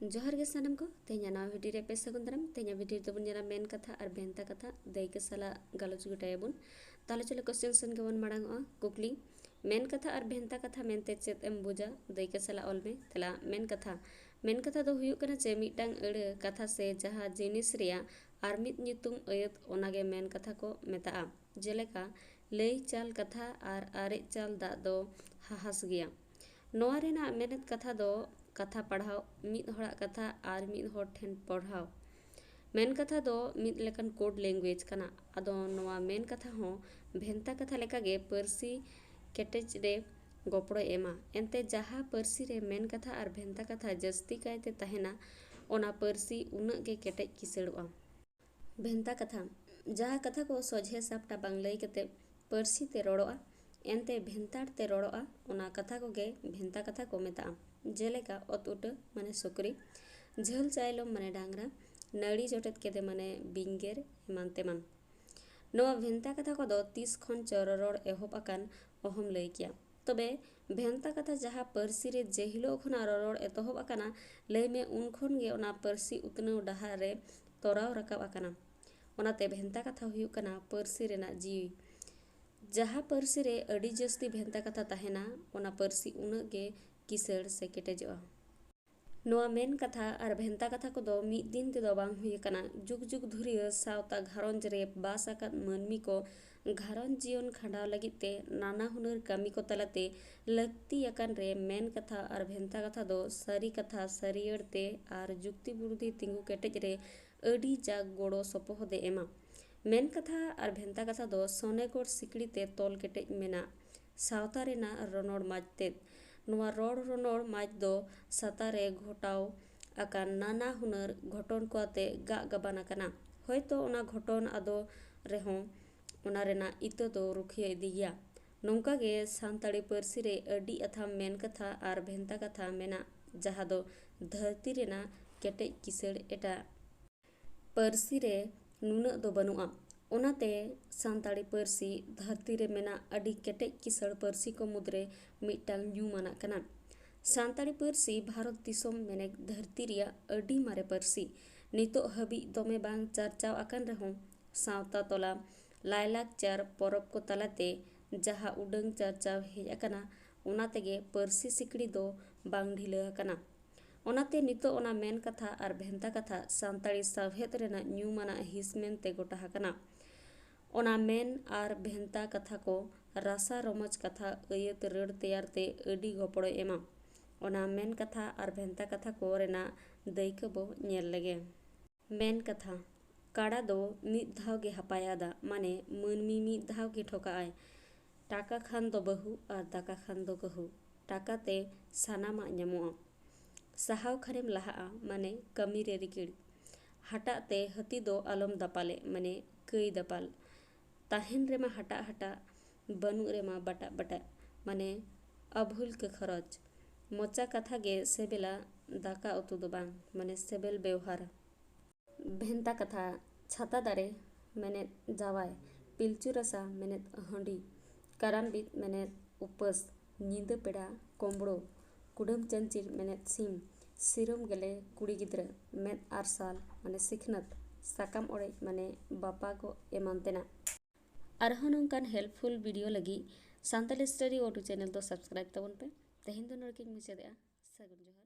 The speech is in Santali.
जोहार गे सानम को तेना नवा भिडियो रे पे सगुन दाराम तेना भिडियो दबन जरा मेन कथा और भेंता कथा दाइके साला गालोच गुटायाबन ताले चले क्वेश्चन सन के बन मांगा कुकली मेन कथा और भेंता कथा मेनते चेत एम बुझा दाइके साला ऑल में तला मेन कथा दो हुयुग कना चे मिटांग अड़े कथा से जहा जिनिस रिया आर मित नितुम अयत ओनागे मेन कथा को मेता जेलेका लई चाल कथा और आरे चाल दा दो हाहास गया नोआ रेना मेनत कथा दो कथा पढ़ाओ मित होड़ा कथा और मित होड़ ठेन पढ़ाओ मेन कथा दो मित लेकन कोड लैंग्वेज कना अदो नोआ मेन कथा हो भेंता कथा लेका गे परसी केटेज रे गोपड़ो एमा एनते जहा परसी रे मेन कथा और भेंता कथा जस्ती कायते तहेना ओना परसी उन्नत गे केटेज किसड़वा भेंता कथा जहा कथा को सोझे सापटा बांग लई कते परसी ते रोड़ोआ एनते भेंताड़ ते रोड़ोआ ओना कथा को गे भेंता कथा को मेता जेलेका ओत उट माने सुकरी झल चाइलो माने डांगरा नड़ी जोटेत केदे माने बिंगेर एमान तेमान नोआ भेंता कथा को दो 30 खन चररोड़ एहोब अकान ओहम लई किया तबे भेंता कथा जहा परसी रे जेहिलो खन ररोड़ एतोहब अकाना लई में उन खन गे ओना परसी उतनो डहार रे तोराव रकाब अकाना ओनाते भेंता कथा हुयुग कना परसी रेना जीवी जहा परसी रे अड़ी जस्ती भेंता कथा तहेना ओना परसी उन्नत गे किसड़ से केटेजोआ नोआ मेन कथा और भेंता कथा को दो मिद दिन ते दो बांग हुई कना जुग जुग धुरिया सावता घारोंज रे बास आकाद मानमी को घारोंज जीवन खंडाव लगित ते नाना हुनर कमी को तलाते लगती अकान रे मेन कथा और भेंता कथा दो सारी कथा सरियड़ ते और जुक्ति बुद्धि तिंगु केटेज रे अड़ी जाग गोड़ो सपोहदे एमा मेन कथा और भेंता कथा दो सोनेगोड़ सिकड़ी ते तोल केटेज मेना सावता रेना रनोड़ माजते नोआ रोड़ रनोड़ माज दो सतारे घोटाव अकान नाना हुनर घटन को आते गा गबान अकाना होयतो ओना घटन आदो रेहों ओना रेना इतो दो रुखिया इदी गया नोंका गे सांताड़ी परसी रे अडी अथाम मेन कथा और भेंता कथा मेना जहा दो धरती रेना केटेज किसड़ एटा परसी रे नुना दो बनुआ ओनाते सांताड़ी परसी धरती रे मेना अडी केटेज किसड़ परसी को मुद्रे मिटांग न्यूमाना कना सांताड़ी परसी भारत दिसोम मेने धरती रिया अडी मारे परसी नितो हबी दोमे बांग चर्चाव अकन रहूं सावता तोला लायलाकचार परब को तलाते जहा उडंग चर्चाव हेज अकना ओनातेगे परसी सिकड़ी दो बांग ढिला अकना ओनाते नितो ओना मेन कथा और भेंता कथा सांताड़ी सावहेद रेना न्यूमाना हिसमेन ते गोटा हकना ओना मेन और भेंता कथा को रासा रमज कथा अयत रड़ तैयार ते अडी गोपड़ो एमा ओना मेन कथा और भेंता कथा को रेना दाइक बो नेल लगे मेन कथा काड़ा दो मिद धाव गे हपायादा माने मनमी मिद धाव गे ठोका आय टाका खान दो बहु और दाका खान दो गहु टाका ते सानामा ᱧᱟᱢᱚᱜᱼᱟ साहाव खरेम लहा माने कमी रे रिकिड़ हटा ते हती दो आलम दपाले माने कई दपाल ताहेन रेमा हटा हटा बनु रेमा बटा बटा माने अभुल के खरच मोचा कथा गे सेबेला दाका उतु दो बांग माने सेबेल व्यवहार भेंता कथा छाता दारे मेने जावाय पिलचू रसा मेने हंडी कारामबित मेने उपस नींद पेड़ा कोंबड़ो कुडम चंचिर मेने सिम सिरम गेले कुड़ी गिद्रा मेद आरसाल माने सिखनत साकाम ओड़े माने बापा को एमानतेना आरहन नोंकान हेल्पफुल वीडियो लगी सांताली स्टडी ओटू चैनल दो सब्सक्राइब तबन पे तेहिन दो नरकिन मुचादेआ सगुन जोहार।